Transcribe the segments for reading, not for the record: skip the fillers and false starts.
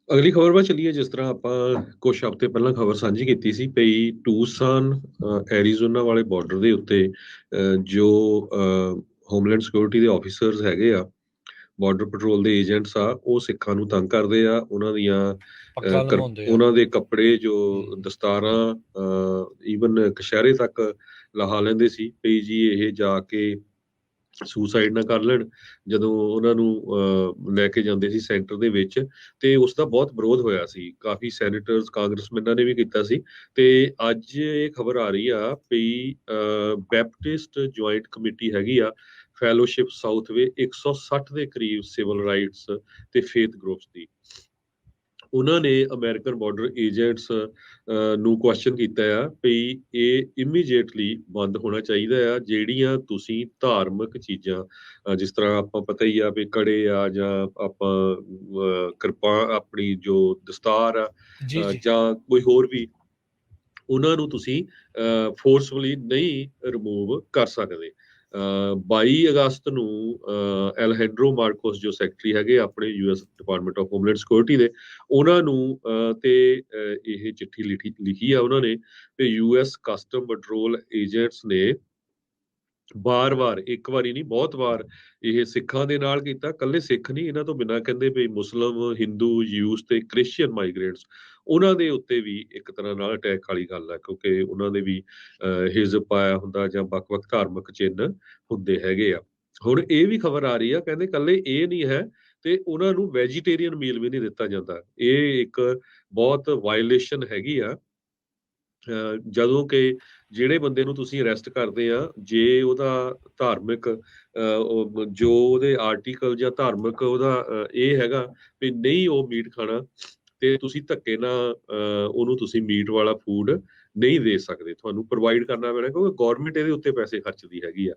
ਅਗਲੀ ਖਬਰ ਵੱਲ ਚੱਲੀਏ। ਜਿਸ ਤਰ੍ਹਾਂ ਆਪਾਂ ਕੁਛ ਹਫ਼ਤੇ ਪਹਿਲਾਂ ਖਬਰ ਸਾਂਝੀ ਕੀਤੀ ਸੀ ਪਈ ਟੂਸਾਨ ਐਰੀਜ਼ੋਨਾ ਵਾਲੇ ਬਾਰਡਰ ਦੇ ਉੱਤੇ ਜੋ ਹੋਮਲੈਂਡ ਸਿਕਿਉਰਿਟੀ ਦੇ ਆਫੀਸਰਸ ਹੈਗੇ ਆ, ਬਾਰਡਰ ਪੈਟਰੋਲ ਦੇ ਏਜੰਟਸ ਆ, ਉਹ ਸਿੱਖਾਂ ਨੂੰ ਤੰਗ ਕਰਦੇ ਆ। ਉਹਨਾਂ ਦੀਆਂ ਪੱਗਾਂ ਲਵਾਉਂਦੇ ਆ। ਉਹਨਾਂ ਦੇ ਕੱਪੜੇ ਜੋ ਹੂੰ। ਦਸਤਾਰਾਂ ਈਵਨ ਕਛਹਿਰੇ ਤੱਕ ਲਹਾ ਲੈਂਦੇ ਸੀ ਪਈ ਜੀ ਇਹ ਜਾ ਕੇ ਸੁਸਾਈਡ ਨਾ ਕਰ ਲੈਣ ਜਦੋਂ ਉਹਨਾਂ ਨੂੰ ਲੈ ਕੇ ਜਾਂਦੇ ਸੀ ਸੈਂਟਰ ਦੇ ਵਿੱਚ। ਤੇ ਉਸ ਦਾ ਬਹੁਤ ਵਿਰੋਧ ਹੋਇਆ ਸੀ, ਕਾਫੀ ਸੈਨੇਟਰਸ ਕਾਂਗਰਸਮੈਨਾਂ ਨੇ ਵੀ ਕੀਤਾ ਸੀ। ਤੇ ਅੱਜ ਇਹ ਖਬਰ ਆ ਰਹੀ ਆ ਵੀ ਬੈਪਟਿਸਟ ਜੁਆਇੰਟ ਕਮੇਟੀ ਹੈਗੀ ਆ, ਫੈਲੋਸ਼ਿਪ ਸਾਊਥਵੇ, 160 ਦੇ ਕਰੀਬ ਸਿਵਲ ਰਾਈਟਸ ਤੇ ਫੇਥ ਗਰੁੱਪਸ ਦੀ, ਉਹਨਾਂ ਨੇ ਅਮਰੀਕਨ ਬਾਰਡਰ ਏਜੰਟਸ ਨੂੰ ਕੁਐਸਚਨ ਕੀਤਾ ਆ ਵੀ ਇਹ ਇਮੀਡੀਏਟਲੀ ਬੰਦ ਹੋਣਾ ਚਾਹੀਦਾ ਆ। ਜਿਹੜੀਆਂ ਤੁਸੀਂ ਧਾਰਮਿਕ ਚੀਜ਼ਾਂ ਜਿਸ ਤਰ੍ਹਾਂ ਆਪਾਂ ਪਤਾ ਹੀ ਆ ਵੀ ਕੜੇ ਆ, ਜਾਂ ਆਪਾਂ ਕਿਰਪਾ ਆਪਣੀ ਜੋ ਦਸਤਾਰ ਆ, ਜੀ ਜੀ। ਜਾਂ ਕੋਈ ਹੋਰ ਵੀ, ਉਹਨਾਂ ਨੂੰ ਤੁਸੀਂ ਫੋਰਸਫੁਲੀ ਨਹੀਂ ਰਿਮੂਵ ਕਰ ਸਕਦੇ। 22 ਅਗਸਤ ਨੂੰ ਐਲਹੈਂਡਰੋ ਮਾਰਕੋਸ ਜੋ ਸੈਕਟਰੀ ਹੈਗੇ ਆਪਣੇ US department of homeland security ਦੇ, ਉਹਨਾਂ ਨੂੰ ਤੇ ਇਹ ਚਿੱਠੀ ਲਿਖੀ ਆ ਉਹਨਾਂ ਨੇ ਤੇ ਯੂਐਸ ਕਸਟਮ ਪੈਟਰੋਲ ਏਜੰਟਸ ਨੇ ਵਾਰ-ਵਾਰ, ਇੱਕ ਵਾਰੀ ਨਹੀਂ ਬਹੁਤ ਵਾਰ ਇਹ ਸਿੱਖਾਂ ਦੇ ਨਾਲ ਕੀਤਾ। ਇਕੱਲੇ ਸਿੱਖ ਨਹੀਂ, ਇਹਨਾਂ ਤੋਂ ਬਿਨਾਂ ਕਹਿੰਦੇ ਵੀ ਮੁਸਲਿਮ, ਹਿੰਦੂ, ਯੂਸ ਤੇ ਕ੍ਰਿਸਚੀਅਨ ਮਾਈਗ੍ਰੇਟਸ, ਉਹਨਾਂ ਦੇ ਉੱਤੇ ਵੀ ਇੱਕ ਤਰ੍ਹਾਂ ਨਾਲ ਅਟੈਕ ਵਾਲੀ ਗੱਲ ਹੈ, ਕਿਉਂਕਿ ਉਹਨਾਂ ਦੇ ਵੀ ਹਿਜ਼ਬ ਪਾਇਆ ਹੁੰਦਾ ਜਾਂ ਵੱਖ-ਵੱਖ ਧਾਰਮਿਕ ਚਿੰਨ੍ਹ ਹੁੰਦੇ ਹੈਗੇ ਆ। ਹੁਣ ਇਹ ਵੀ ਖਬਰ ਆ ਰਹੀ ਆ, ਕਹਿੰਦੇ ਇਕੱਲੇ ਇਹ ਨਹੀਂ ਹੈ ਤੇ ਉਹਨਾਂ ਨੂੰ ਵੈਜੀਟੇਰੀਅਨ ਮੀਲ ਵੀ ਨਹੀਂ ਦਿੱਤਾ ਜਾਂਦਾ। ਇਹ ਇੱਕ ਬਹੁਤ ਵਾਇਲੇਸ਼ਨ ਹੈਗੀ ਆ। ਜਦੋਂ ਕਿ ਜਿਹੜੇ ਬੰਦੇ ਨੂੰ ਤੁਸੀਂ ਅਰੈਸਟ ਕਰਦੇ ਆ, ਜੇ ਉਹਦਾ ਧਾਰਮਿਕ ਜੋ ਉਹਦੇ ਆਰਟੀਕਲ ਜਾਂ ਧਾਰਮਿਕ ਉਹਦਾ ਇਹ ਹੈਗਾ ਵੀ ਨਹੀਂ ਉਹ ਮੀਟ ਖਾਣਾ, ਤੇ ਤੁਸੀਂ ਧੱਕੇ ਨਾਲ ਉਹਨੂੰ ਤੁਸੀਂ ਮੀਟ ਵਾਲਾ ਫੂਡ ਨਹੀਂ ਦੇ ਸਕਦੇ, ਤੁਹਾਨੂੰ ਪ੍ਰੋਵਾਈਡ ਕਰਨਾ ਪੈਣਾ, ਕਿਉਂਕਿ ਗੌਰਮੈਂਟ ਇਹਦੇ ਉੱਤੇ ਪੈਸੇ ਖਰਚਦੀ ਹੈਗੀ ਆ।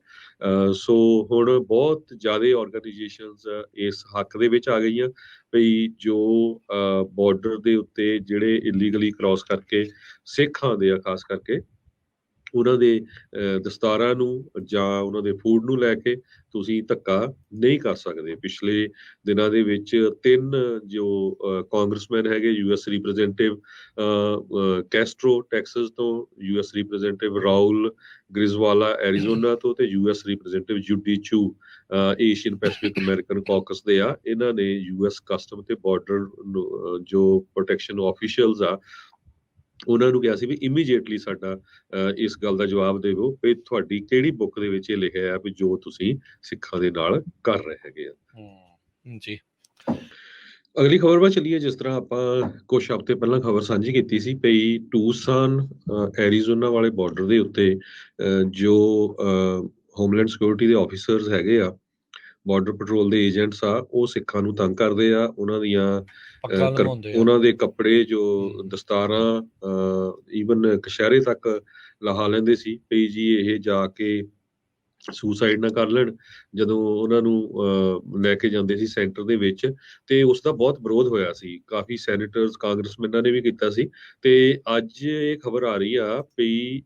ਸੋ ਹੁਣ ਬਹੁਤ ਜ਼ਿਆਦਾ ਆਰਗੇਨਾਈਜੇਸ਼ਨਸ ਇਸ ਹੱਕ ਦੇ ਵਿੱਚ ਆ ਗਈਆਂ ਵੀ ਜੋ ਬਾਰਡਰ ਦੇ ਉੱਤੇ ਜਿਹੜੇ ਇਲੀਗਲੀ ਕ੍ਰਾਸ ਕਰਕੇ ਸਿੱਖ ਆਉਂਦੇ ਆ, ਖਾਸ ਕਰਕੇ ਉਹਨਾਂ ਦੇ ਦਸਤਾਰਾਂ ਨੂੰ ਜਾਂ ਉਹਨਾਂ ਦੇ ਫੂਡ ਨੂੰ ਲੈ ਕੇ ਤੁਸੀਂ ਧੱਕਾ ਨਹੀਂ ਕਰ ਸਕਦੇ। ਪਿਛਲੇ ਦਿਨਾਂ ਦੇ ਵਿੱਚ 3 ਜੋ ਕਾਂਗਰਸਮੈਨ ਹੈਗੇ, ਯੂਐਸ ਰਿਪਰੈਜ਼ੈਂਟੇਟਿਵ ਕੈਸਟਰੋ ਟੈਕਸਸ ਤੋਂ, ਯੂਐਸ ਰਿਪਰੈਜ਼ੈਂਟੇਟਿਵ ਰਾਉਲ ਗ੍ਰਿਜ਼ਵਾਲਾ ਐਰੀਜ਼ੋਨਾ ਤੋਂ, ਤੇ ਯੂਐਸ ਰਿਪਰੈਜ਼ੈਂਟੇਟਿਵ ਜੂਡੀ ਚੂ ਏਸ਼ੀਅਨ ਪੈਸੀਫਿਕ ਅਮਰੀਕਨ ਕਾਕਸ ਦੇ ਆ, ਇਹਨਾਂ ਨੇ ਯੂਐਸ ਕਸਟਮ ਤੇ ਬਾਰਡਰ ਜੋ ਪ੍ਰੋਟੈਕਸ਼ਨ ਆਫੀਸ਼ੀਅਲਸ ਆ, ਉਹਨਾਂ ਨੂੰ ਕਿਹਾ ਸੀ ਵੀ ਇਮੀਡੀਏਟਲੀ ਸਾਡਾ ਇਸ ਗੱਲ ਦਾ ਜਵਾਬ ਦੇਵੋ ਵੀ ਤੁਹਾਡੀ ਕਿਹੜੀ ਬੁੱਕ ਦੇ ਵਿੱਚ ਇਹ ਲਿਖਿਆ ਹੈ ਵੀ ਜੋ ਤੁਸੀਂ ਸਿੱਖਾਂ ਦੇ ਨਾਲ ਕਰ ਰਹੇ ਹੈਗੇ ਆ। ਜੀ। ਅਗਲੀ ਖਬਰ ਵੱਲ ਚੱਲੀਏ। ਜਿਸ ਤਰ੍ਹਾਂ ਆਪਾਂ ਕੁਛ ਹਫ਼ਤੇ ਪਹਿਲਾਂ ਖਬਰ ਸਾਂਝੀ ਕੀਤੀ ਸੀ ਪਈ ਟੂਸਾਨ ਐਰੀਜ਼ੋਨਾ ਵਾਲੇ ਬਾਰਡਰ ਦੇ ਉੱਤੇ ਜੋ ਹੋਮਲੈਂਡ ਸਿਕਿਉਰਿਟੀ ਦੇ ਆਫੀਸਰਸ ਹੈਗੇ ਆ, ਬਾਰਡਰ ਪੈਟਰੋਲ ਦੇ ਏਜੰਟਸ ਆ, ਉਹ ਸਿੱਖਾਂ ਨੂੰ ਤੰਗ ਕਰਦੇ ਆ। ਉਹਨਾਂ ਦੀਆਂ ਪੱਗਾਂ ਲਵਾਉਂਦੇ ਆ। ਉਹਨਾਂ ਦੇ ਕੱਪੜੇ ਜੋ ਦਸਤਾਰਾਂ ਈਵਨ ਕਛਹਿਰੇ ਤੱਕ ਲਹਾ ਲੈਂਦੇ ਸੀ ਪਈ ਜੀ ਇਹ ਜਾ ਕੇ ਸੁਸਾਈਡ ਨਾ ਕਰ ਲੈਣ ਜਦੋਂ ਉਹਨਾਂ ਨੂੰ ਲੈ ਕੇ ਜਾਂਦੇ ਸੀ ਸੈਂਟਰ ਦੇ ਵਿੱਚ। ਤੇ ਉਸ ਦਾ ਬਹੁਤ ਵਿਰੋਧ ਹੋਇਆ ਸੀ, ਕਾਫੀ ਸੈਨੇਟਰਸ ਕਾਂਗਰਸਮੈਨਾਂ ਨੇ ਵੀ ਕੀਤਾ ਸੀ। ਤੇ ਅੱਜ ਇਹ ਖਬਰ ਆ ਰਹੀ ਆ ਵੀ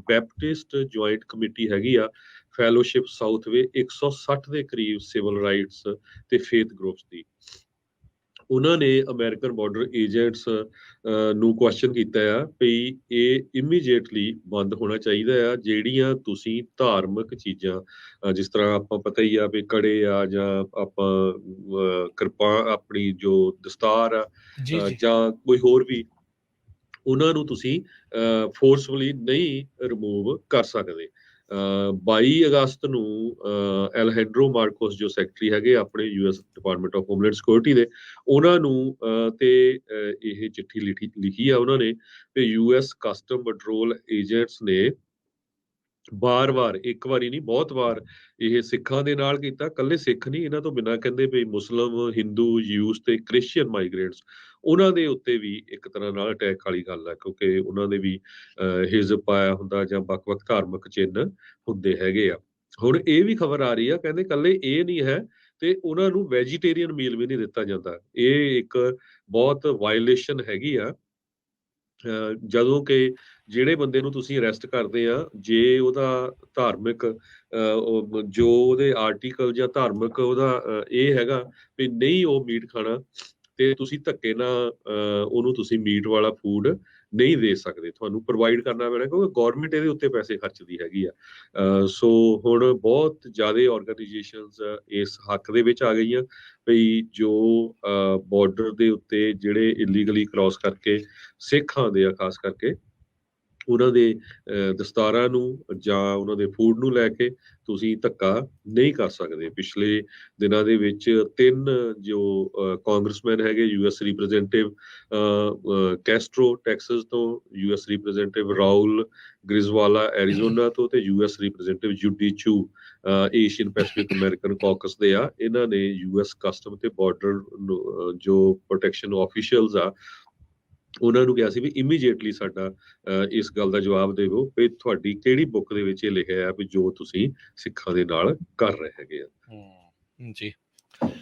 ਬੈਪਟਿਸਟ ਜੁਆਇੰਟ ਕਮੇਟੀ ਹੈਗੀ ਆ, ਫੈਲੋਸ਼ਿਪ ਸਾਊਥਵੇ, 160 ਦੇ ਕਰੀਬ ਸਿਵਲ ਰਾਈਟਸ ਤੇ ਫੇਥ ਗਰੁੱਪਸ ਦੀ, ਉਹਨਾਂ ਨੇ ਅਮਰੀਕਨ ਬਾਰਡਰ ਏਜੰਟਸ ਨੂੰ ਕੁਐਸਚਨ ਕੀਤਾ ਆ ਵੀ ਇਹ ਇਮੀਡੀਏਟਲੀ ਬੰਦ ਹੋਣਾ ਚਾਹੀਦਾ ਆ। ਜਿਹੜੀਆਂ ਤੁਸੀਂ ਧਾਰਮਿਕ ਚੀਜ਼ਾਂ ਜਿਸ ਤਰ੍ਹਾਂ ਆਪਾਂ ਪਤਾ ਹੀ ਆ ਵੀ ਕੜੇ ਆ, ਜਾਂ ਆਪਾਂ ਕਿਰਪਾ ਆਪਣੀ ਜੋ ਦਸਤਾਰ ਆ, ਜੀ ਜੀ। ਜਾਂ ਕੋਈ ਹੋਰ ਵੀ, ਉਹਨਾਂ ਨੂੰ ਤੁਸੀਂ ਫੋਰਸਫੁਲੀ ਨਹੀਂ ਰਿਮੂਵ ਕਰ ਸਕਦੇ। 22 ਅਗਸਤ ਨੂੰ ਐਲਹੈਂਡਰੋ ਮਾਰਕੋਸ ਜੋ ਸੈਕਟਰੀ ਹੈਗੇ ਆਪਣੇ US department of homeland security ਦੇ, ਉਹਨਾਂ ਨੂੰ ਤੇ ਇਹ ਚਿੱਠੀ ਲਿਖੀ ਆ ਉਹਨਾਂ ਨੇ ਤੇ ਯੂਐਸ ਕਸਟਮ ਪੈਟਰੋਲ ਏਜੰਟਸ ਨੇ ਵਾਰ-ਵਾਰ, ਇੱਕ ਵਾਰੀ ਨਹੀਂ ਬਹੁਤ ਵਾਰ ਇਹ ਸਿੱਖਾਂ ਦੇ ਨਾਲ ਕੀਤਾ। ਇਕੱਲੇ ਸਿੱਖ ਨਹੀਂ, ਇਹਨਾਂ ਤੋਂ ਬਿਨਾਂ ਕਹਿੰਦੇ ਵੀ ਮੁਸਲਿਮ, ਹਿੰਦੂ, ਯੂਸ ਤੇ ਕ੍ਰਿਸਚੀਅਨ ਮਾਈਗ੍ਰੇਟਸ, ਉਹਨਾਂ ਦੇ ਉੱਤੇ ਵੀ ਇੱਕ ਤਰ੍ਹਾਂ ਨਾਲ ਅਟੈਕ ਵਾਲੀ ਗੱਲ ਹੈ, ਕਿਉਂਕਿ ਉਹਨਾਂ ਦੇ ਵੀ ਹਿਜ਼ਬ ਪਾਇਆ ਹੁੰਦਾ ਜਾਂ ਵੱਖ-ਵੱਖ ਧਾਰਮਿਕ ਚਿੰਨ੍ਹ ਹੁੰਦੇ ਹੈਗੇ ਆ। ਹੁਣ ਇਹ ਵੀ ਖਬਰ ਆ ਰਹੀ ਆ, ਕਹਿੰਦੇ ਇਕੱਲੇ ਇਹ ਨਹੀਂ ਹੈ ਤੇ ਉਹਨਾਂ ਨੂੰ ਵੈਜੀਟੇਰੀਅਨ ਮੀਲ ਵੀ ਨਹੀਂ ਦਿੱਤਾ ਜਾਂਦਾ। ਇਹ ਇੱਕ ਬਹੁਤ ਵਾਇਲੇਸ਼ਨ ਹੈਗੀ ਆ। ਜਦੋਂ ਕਿ ਜਿਹੜੇ ਬੰਦੇ ਨੂੰ ਤੁਸੀਂ ਅਰੈਸਟ ਕਰਦੇ ਆ, ਜੇ ਉਹਦਾ ਧਾਰਮਿਕ ਜੋ ਉਹਦੇ ਆਰਟੀਕਲ ਜਾਂ ਧਾਰਮਿਕ ਉਹਦਾ ਇਹ ਹੈਗਾ ਵੀ ਨਹੀਂ ਉਹ ਮੀਟ ਖਾਣਾ, ਤੇ ਤੁਸੀਂ ਧੱਕੇ ਨਾਲ ਉਹਨੂੰ ਤੁਸੀਂ ਮੀਟ ਵਾਲਾ ਫੂਡ ਨਹੀਂ ਦੇ ਸਕਦੇ, ਤੁਹਾਨੂੰ ਪ੍ਰੋਵਾਈਡ ਕਰਨਾ ਪੈਣਾ, ਕਿਉਂਕਿ ਗਵਰਨਮੈਂਟ ਇਹਦੇ ਉੱਤੇ ਪੈਸੇ ਖਰਚਦੀ ਹੈਗੀ ਆ। ਸੋ ਹੁਣ ਬਹੁਤ ਜ਼ਿਆਦਾ ਆਰਗੇਨਾਈਜੇਸ਼ਨਸ ਇਸ ਹੱਕ ਦੇ ਵਿੱਚ ਆ ਗਈਆਂ ਵੀ ਜੋ ਬਾਰਡਰ ਦੇ ਉੱਤੇ ਜਿਹੜੇ ਇਲੀਗਲੀ ਕ੍ਰਾਸ ਕਰਕੇ ਸਿੱਖ ਆਉਂਦੇ ਆ, ਖਾਸ ਕਰਕੇ ਉਹਨਾਂ ਦੇ ਦਸਤਾਰਾਂ ਨੂੰ ਜਾਂ ਉਹਨਾਂ ਦੇ ਫੂਡ ਨੂੰ ਲੈ ਕੇ ਤੁਸੀਂ ਧੱਕਾ ਨਹੀਂ ਕਰ ਸਕਦੇ। ਪਿਛਲੇ ਦਿਨਾਂ ਦੇ ਵਿੱਚ 3 ਜੋ ਕਾਂਗਰਸਮੈਨ ਹੈਗੇ, ਯੂਐਸ ਰਿਪਰੈਜ਼ੈਂਟੇਟਿਵ ਕੈਸਟਰੋ ਟੈਕਸਸ ਤੋਂ, ਯੂਐਸ ਰਿਪਰੈਜ਼ੈਂਟੇਟਿਵ ਰਾਉਲ ਗ੍ਰਿਜ਼ਵਾਲਾ ਐਰੀਜ਼ੋਨਾ ਤੋਂ, ਤੇ ਯੂਐਸ ਰਿਪਰੈਜ਼ੈਂਟੇਟਿਵ ਜੂਡੀ ਚੂ ਏਸ਼ੀਅਨ ਪੈਸੀਫਿਕ ਅਮਰੀਕਨ ਕਾਕਸ ਦੇ ਆ, ਇਹਨਾਂ ਨੇ ਯੂਐਸ ਕਸਟਮ ਤੇ ਬਾਰਡਰ ਜੋ ਪ੍ਰੋਟੈਕਸ਼ਨ ਆਫੀਸ਼ੀਅਲਸ ਆ ਉਹਨਾਂ ਨੂੰ ਕਿਹਾ ਸੀ ਵੀ ਇਮੀਡੀਏਟਲੀ ਸਾਡਾ ਇਸ ਗੱਲ ਦਾ ਜਵਾਬ ਦੇਵੋ ਵੀ ਤੁਹਾਡੀ ਕਿਹੜੀ ਬੁੱਕ ਦੇ ਵਿੱਚ ਇਹ ਲਿਖਿਆ ਹੈ ਵੀ ਜੋ ਤੁਸੀਂ ਸਿੱਖਾਂ ਦੇ ਨਾਲ ਕਰ ਰਹੇ ਹੈਗੇ ਆ। ਜੀ।